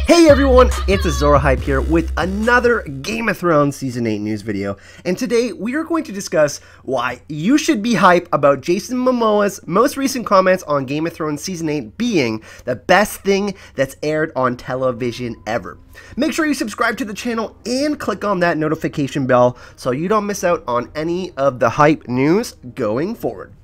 Hey everyone, it's Azor Ahype here with another Game of Thrones Season 8 news video, and today we are going to discuss why you should be hype about Jason Momoa's most recent comments on Game of Thrones Season 8 being the best thing that's aired on television ever. Make sure you subscribe to the channel and click on that notification bell so you don't miss out on any of the hype news going forward.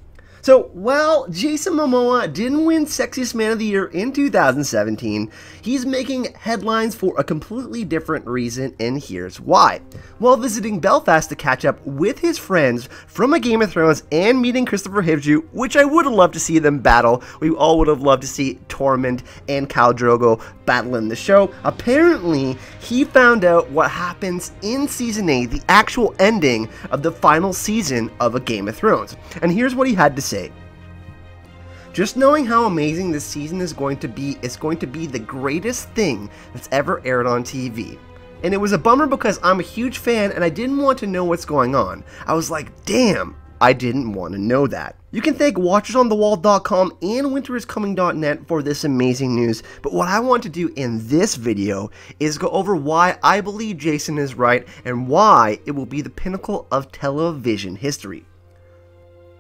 So, while Jason Momoa didn't win Sexiest Man of the Year in 2017, he's making headlines for a completely different reason, and here's why. While visiting Belfast to catch up with his friends from a Game of Thrones and meeting Christopher Hivju, which I would have loved to see them battle, we all would have loved to see Tormund and Khal Drogo battle in the show, apparently he found out what happens in Season 8, the actual ending of the final season of a Game of Thrones. And here's what he had to say. Just knowing how amazing this season is going to be the greatest thing that's ever aired on TV. And it was a bummer because I'm a huge fan and I didn't want to know what's going on. I was like, damn, I didn't want to know that. You can thank WatchersOnTheWall.com and WinterIsComing.net for this amazing news, but what I want to do in this video is go over why I believe Jason is right and why it will be the pinnacle of television history.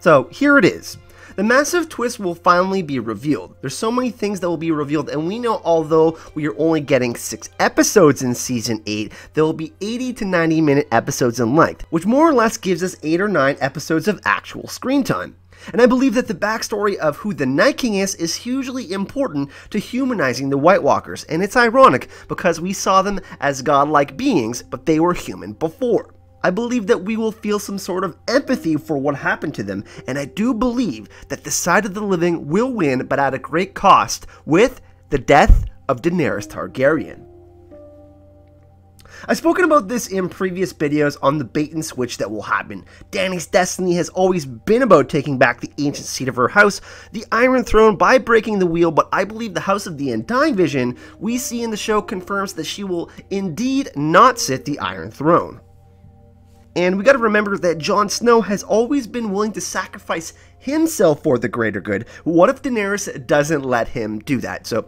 So here it is. The massive twist will finally be revealed. There's so many things that will be revealed, and we know although we are only getting 6 episodes in Season 8, there will be 80 to 90 minute episodes in length, which more or less gives us 8 or 9 episodes of actual screen time. And I believe that the backstory of who the Night King is hugely important to humanizing the White Walkers, and it's ironic because we saw them as godlike beings, but they were human before. I believe that we will feel some sort of empathy for what happened to them, and I do believe that the side of the living will win, but at a great cost, with the death of Daenerys Targaryen. I've spoken about this in previous videos on the bait and switch that will happen. Dany's destiny has always been about taking back the ancient seat of her house, the Iron Throne, by breaking the wheel, but I believe the House of the Undying vision we see in the show confirms that she will indeed not sit the Iron Throne. And we gotta remember that Jon Snow has always been willing to sacrifice himself for the greater good. What if Daenerys doesn't let him do that? So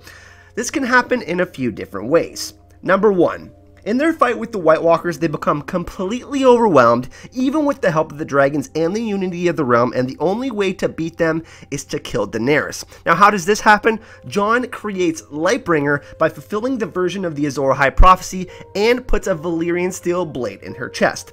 this can happen in a few different ways. Number 1. In their fight with the White Walkers, they become completely overwhelmed, even with the help of the dragons and the unity of the realm, and the only way to beat them is to kill Daenerys. Now, how does this happen? Jon creates Lightbringer by fulfilling the version of the Azor Ahype prophecy and puts a Valyrian steel blade in her chest.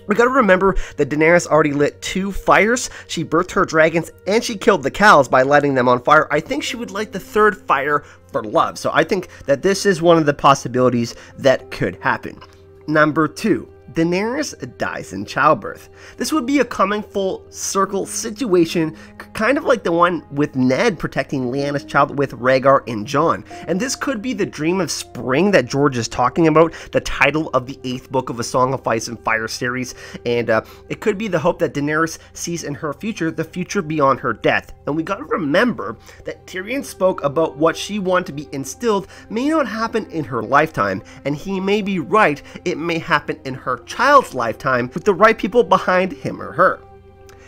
We gotta remember that Daenerys already lit 2 fires. She birthed her dragons and she killed the cows by lighting them on fire. I think she would light the 3rd fire for love. So I think that this is one of the possibilities that could happen. Number 2. Daenerys dies in childbirth. This would be a coming full circle situation, kind of like the one with Ned protecting Lyanna's child with Rhaegar and Jon. And this could be the dream of spring that George is talking about, the title of the 8th book of A Song of Ice and Fire series. And it could be the hope that Daenerys sees in her future, the future beyond her death. And we gotta remember that Tyrion spoke about what she wanted to be instilled may not happen in her lifetime. And he may be right, it may happen in her child's lifetime with the right people behind him or her.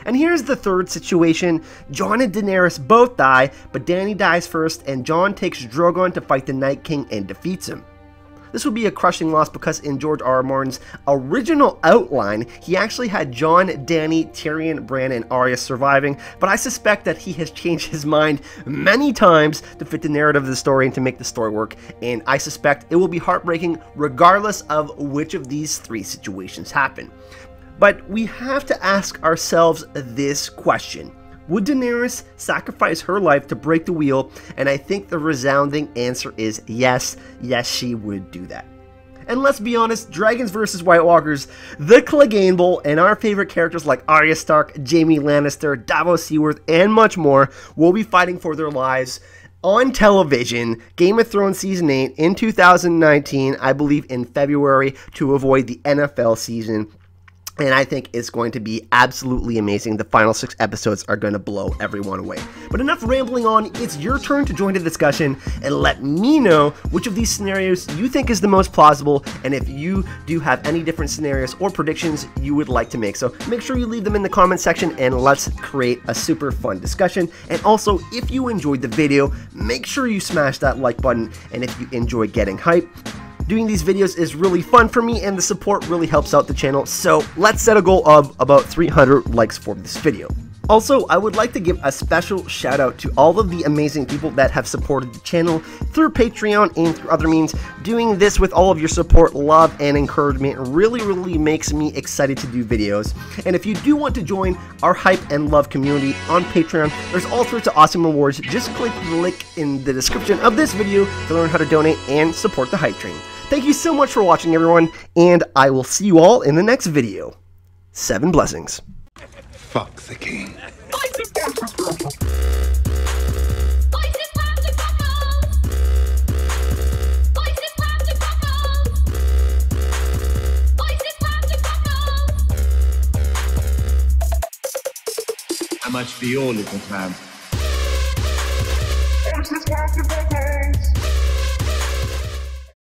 And here's the 3rd situation. Jon and Daenerys both die, but Dany dies first and Jon takes Drogon to fight the Night King and defeats him. This would be a crushing loss because in George R.R. Martin's original outline, he actually had Jon, Dany, Tyrion, Bran, and Arya surviving, but I suspect that he has changed his mind many times to fit the narrative of the story and to make the story work, and I suspect it will be heartbreaking regardless of which of these 3 situations happen. But we have to ask ourselves this question. Would Daenerys sacrifice her life to break the wheel? And I think the resounding answer is yes. Yes, she would do that. And let's be honest, Dragons vs. White Walkers, the Clegane Bowl, and our favorite characters like Arya Stark, Jaime Lannister, Davos Seaworth, and much more will be fighting for their lives on television, Game of Thrones Season 8 in 2019, I believe in February, to avoid the NFL season. and I think it's going to be absolutely amazing. The final 6 episodes are going to blow everyone away. But enough rambling on, it's your turn to join the discussion and let me know which of these scenarios you think is the most plausible, and if you do have any different scenarios or predictions you would like to make. So make sure you leave them in the comment section and let's create a super fun discussion. And also, if you enjoyed the video, make sure you smash that like button, and if you enjoy getting hype, doing these videos is really fun for me and the support really helps out the channel, so let's set a goal of about 300 likes for this video. Also, I would like to give a special shout out to all of the amazing people that have supported the channel through Patreon and through other means. Doing this with all of your support, love, and encouragement really makes me excited to do videos. And if you do want to join our hype and love community on Patreon, there's all sorts of awesome rewards. Just click the link in the description of this video to learn how to donate and support the hype train. Thank you so much for watching, everyone, and I will see you all in the next video. 7 blessings. Fuck the king. How much for your little plan?